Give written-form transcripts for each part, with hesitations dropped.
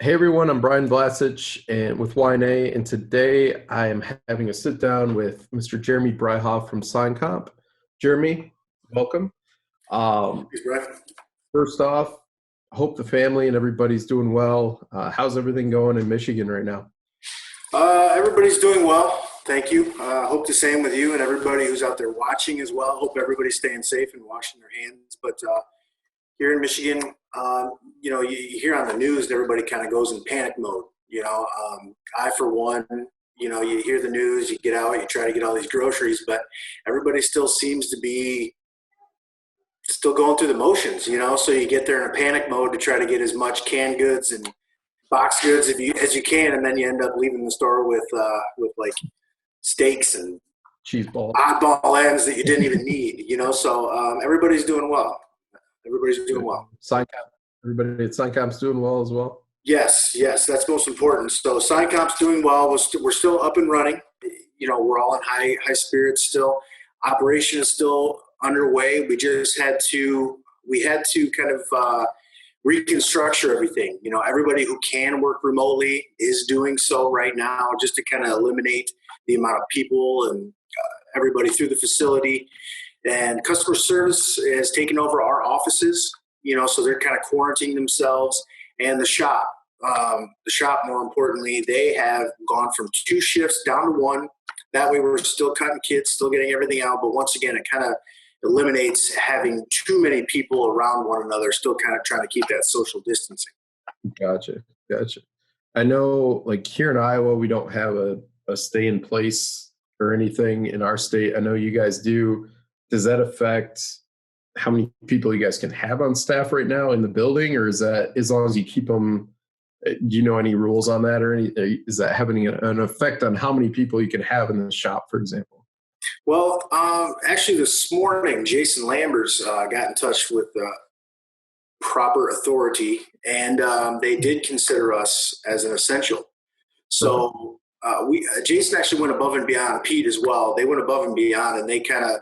Hey everyone, I'm Brian Blasich and with YNA, and today I am having a sit down with Mr. Jeremy Breihof from SignComp. Jeremy, welcome. Um, Thanks, Brett. First off, hope the family and everybody's doing well. How's everything going in Michigan right now? Everybody's doing well. Thank you. Hope the same with you and everybody who's out there watching as well. Hope everybody's staying safe and washing their hands. But here in Michigan, you hear on the news that everybody kind of goes in panic mode. I, for one, you hear the news, you get out, you try to get all these groceries, but everybody still seems to be still going through the motions. So you get there in a panic mode to try to get as much canned goods and box goods as you can, and then you end up leaving the store with like steaks and Cheese balls. oddball ends that you didn't even need. So everybody's doing well. Everybody's doing well. SignComp, everybody at SignComp's doing well as well. Yes, that's most important. So SignComp's doing well. We're still up and running. We're all in high spirits still. Operation is still underway. We had to kind of reconstructure everything. Everybody who can work remotely is doing so right now, just to kind of eliminate the amount of people and everybody through the facility. And customer service has taken over our offices, so they're kind of quarantining themselves. And the shop, more importantly, they have gone from 2 shifts down to 1. That way we're still cutting kids, still getting everything out. But once again, it kind of eliminates having too many people around one another, still kind of trying to keep that social distancing. Gotcha. I know, like here in Iowa, we don't have a stay in place or anything in our state. I know you guys do. Does that affect how many people you guys can have on staff right now in the building, or is that as long as you keep them? Do you know any rules on that, or is that having an effect on how many people you can have in the shop, for example? Well, actually, this morning, Jason Lambers got in touch with proper authority, and they did consider us as an essential. Okay. So Jason actually went above and beyond. Pete as well. They went above and beyond, and they kind of,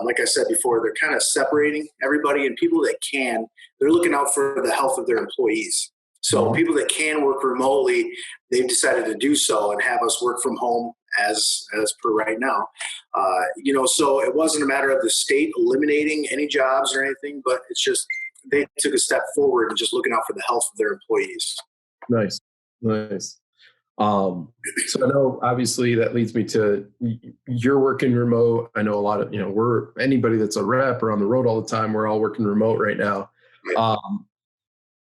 like I said before, they're kind of separating everybody, and people that can, they're looking out for the health of their employees. So Mhm. people that can work remotely, they've decided to do so and have us work from home as per right now. So it wasn't a matter of the state eliminating any jobs or anything, but it's just they took a step forward and just looking out for the health of their employees. Nice. So I know obviously that leads me to you're working remote. I know a lot of, we're anybody that's a rep or on the road all the time, we're all working remote right now. Um,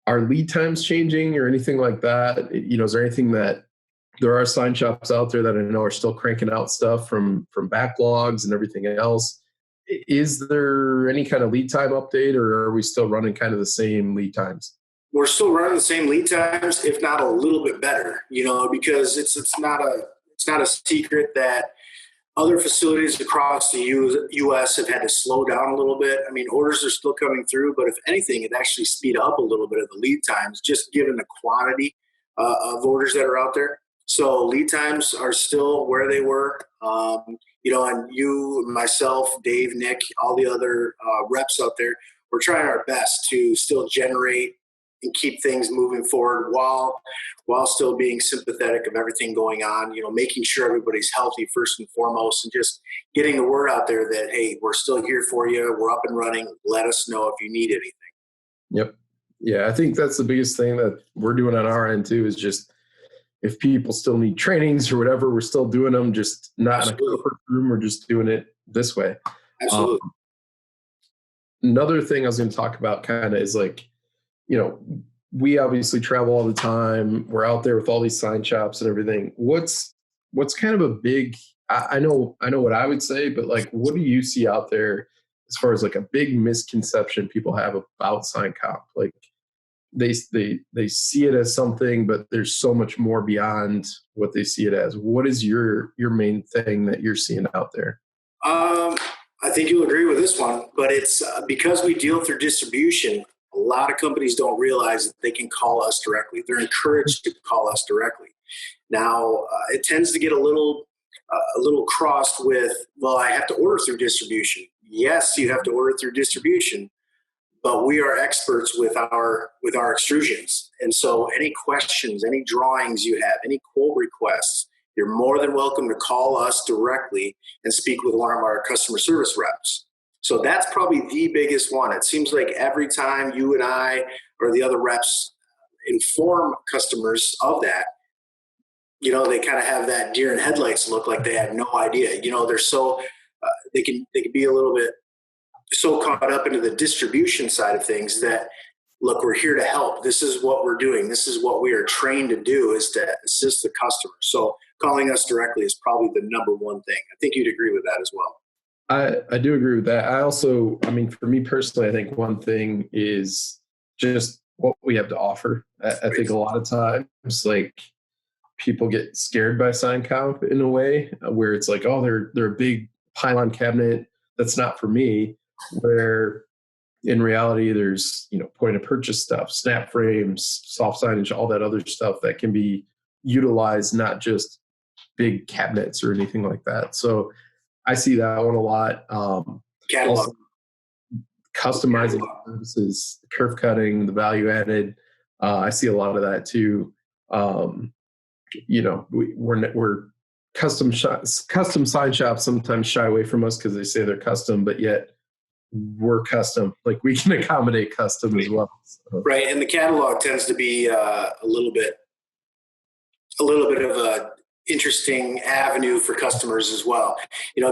are lead times changing or anything like that? Is there anything that there are sign shops out there that I know are still cranking out stuff from backlogs and everything else? Is there any kind of lead time update, or are we still running kind of the same lead times? We're still running the same lead times, if not a little bit better, because it's not a secret that other facilities across the U.S. have had to slow down a little bit. I mean, orders are still coming through, but if anything, it actually speed up a little bit of the lead times, just given the quantity of orders that are out there. So lead times are still where they were. And you, myself, Dave, Nick, all the other reps out there, we're trying our best to still generate and keep things moving forward while still being sympathetic of everything going on, making sure everybody's healthy first and foremost, and just getting the word out there that, hey, we're still here for you. We're up and running. Let us know if you need anything. Yep. Yeah, I think that's the biggest thing that we're doing on our end too, is just if people still need trainings or whatever, we're still doing them, just not in a corporate room. We're just doing it this way. Absolutely. Another thing I was going to talk about kind of is like, we obviously travel all the time. We're out there with all these sign shops and everything. What's kind of a big, I know what I would say, but like, what do you see out there as far as like a big misconception people have about SignComp? Like they see it as something, but there's so much more beyond what they see it as. What is your main thing that you're seeing out there? I think you'll agree with this one, but it's because we deal through distribution. A lot of companies don't realize that they can call us directly. They're encouraged to call us directly. Now, it tends to get a little crossed with, well, I have to order through distribution. Yes, you have to order through distribution, but we are experts with our extrusions. And so any questions, any drawings you have, any quote requests, you're more than welcome to call us directly and speak with one of our customer service reps. So that's probably the biggest one. It seems like every time you and I or the other reps inform customers of that, they kind of have that deer in headlights look, like they have no idea. They're so they can be a little bit so caught up into the distribution side of things that, look, we're here to help. This is what we're doing. This is what we are trained to do, is to assist the customer. So calling us directly is probably the number one thing. I think you'd agree with that as well. I do agree with that. For me personally, I think one thing is just what we have to offer. I think a lot of times, like, people get scared by SignComp in a way where it's like, oh, they're a big pylon cabinet. That's not for me. Where in reality, there's, point of purchase stuff, snap frames, soft signage, all that other stuff that can be utilized, not just big cabinets or anything like that. So I see that one a lot. Also, customizing services, curve cutting, the value added. I see a lot of that too. We're custom sign shops sometimes shy away from us because they say they're custom, but yet we're custom. Like, we can accommodate custom as well. So. Right, and the catalog tends to be a little bit of a interesting avenue for customers as well.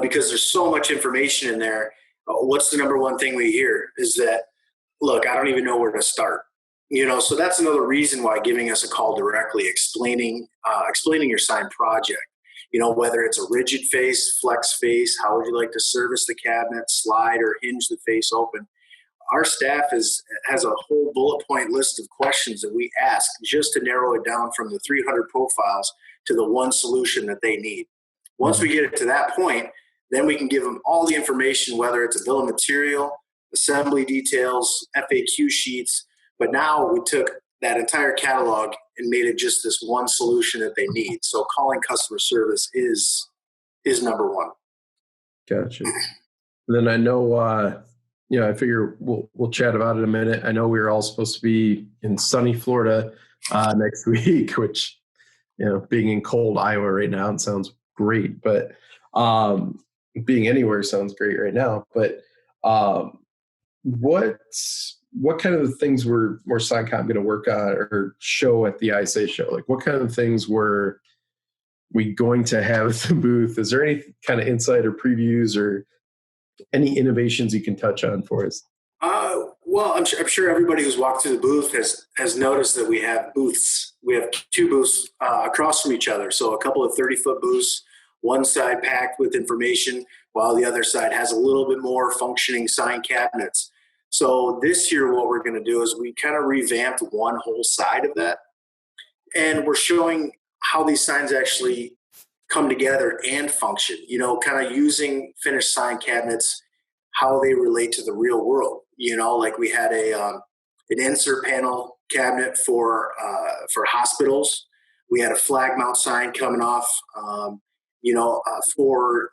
Because there's so much information in there. What's the number one thing we hear is that, look, I don't even know where to start. So that's another reason why giving us a call directly, explaining your sign project. Whether it's a rigid face, flex face, how would you like to service the cabinet, slide or hinge the face open? Our staff has a whole bullet point list of questions that we ask just to narrow it down from the 300 profiles to the one solution that they need. Once we get it to that point, then we can give them all the information, whether it's a bill of material, assembly details, FAQ sheets. But now we took that entire catalog and made it just this one solution that they need. So calling customer service is number one. Gotcha. Then I know, I figure we'll chat about it in a minute. I know we were all supposed to be in sunny Florida next week, which, being in cold Iowa right now, it sounds great. But being anywhere sounds great right now. But what kind of things were SignComp going to work on or show at the ISA show? Like, what kind of things were we going to have at the booth? Is there any kind of insight or previews or any innovations you can touch on for us? Well, I'm sure everybody who's walked through the booth has noticed that we have booths. We have two booths across from each other. So a couple of 30-foot booths, one side packed with information, while the other side has a little bit more functioning sign cabinets. So this year, what we're going to do is we kind of revamped one whole side of that. And we're showing how these signs actually come together and function, kind of using finished sign cabinets, how they relate to the real world. Like we had an insert panel cabinet for hospitals. We had a flag mount sign coming off, for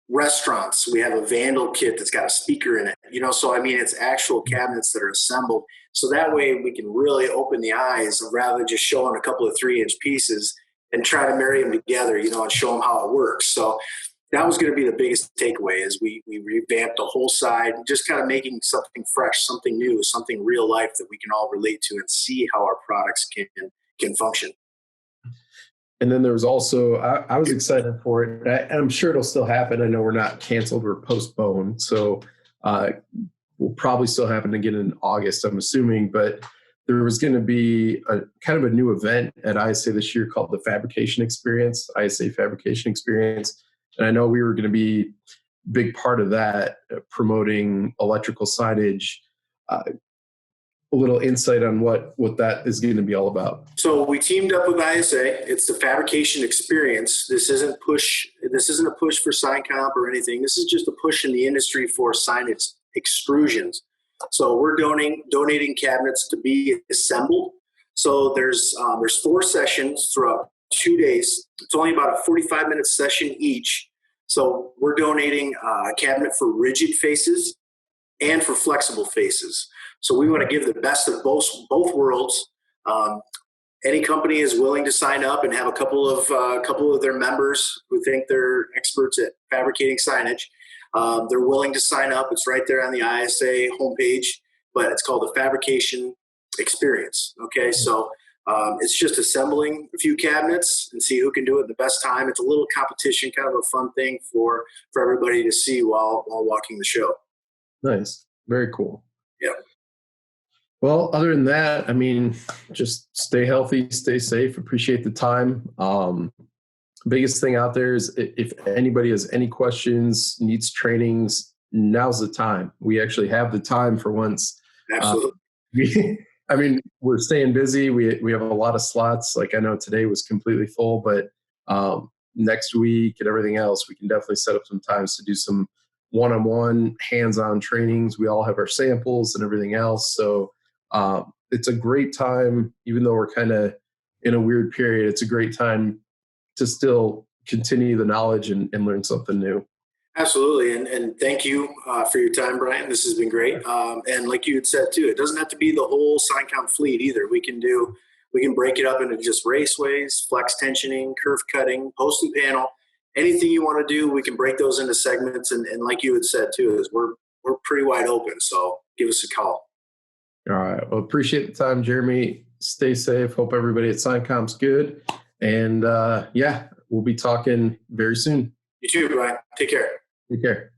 restaurants. We have a Vandal kit that's got a speaker in it, so it's actual cabinets that are assembled. So that way we can really open the eyes rather than just showing a couple of 3-inch pieces and try to marry them together, and show them how it works. So that was going to be the biggest takeaway, is we revamped the whole side, just kind of making something fresh, something new, something real life that we can all relate to and see how our products can function. And then there was also, I was excited for it. I'm sure it'll still happen. I know we're not canceled, we're postponed. So will probably still happen again in August, I'm assuming. But there was going to be a kind of a new event at ISA this year called the Fabrication Experience, ISA Fabrication Experience. And I know we were going to be a big part of that, promoting electrical signage. A little insight on what that is going to be all about. So we teamed up with ISA. It's the Fabrication Experience. This isn't a push for SignComp or anything. This is just a push in the industry for signage extrusions. So we're donating cabinets to be assembled. So there's 4 sessions throughout 2 days. It's only about a 45-minute session each. So we're donating a cabinet for rigid faces and for flexible faces. So we want to give the best of both worlds. Any company is willing to sign up and have a couple of their members who think they're experts at fabricating signage. They're willing to sign up. It's right there on the ISA homepage, but it's called the Fabrication Experience. Okay, so it's just assembling a few cabinets and see who can do it in the best time. It's a little competition, kind of a fun thing for everybody to see while walking the show. Nice. Very cool. Yeah. Well, other than that, I mean, just stay healthy, stay safe, appreciate the time. Biggest thing out there is if anybody has any questions, needs trainings, now's the time. We actually have the time for once. Absolutely. I mean, we're staying busy. We have a lot of slots. Like I know today was completely full, but next week and everything else, we can definitely set up some times to do some one-on-one hands-on trainings. We all have our samples and everything else. So it's a great time, even though we're kind of in a weird period, it's a great time to still continue the knowledge and learn something new. Absolutely. And thank you for your time, Brian. This has been great. And like you had said too, it doesn't have to be the whole SignComp fleet either. We can break it up into just raceways, flex tensioning, curve cutting, post and panel, anything you want to do. We can break those into segments. And like you had said too, is we're pretty wide open. So give us a call. All right. Well, appreciate the time, Jeremy. Stay safe. Hope everybody at SignComp's good. And yeah, we'll be talking very soon. You too, Brian. Take care. Take care.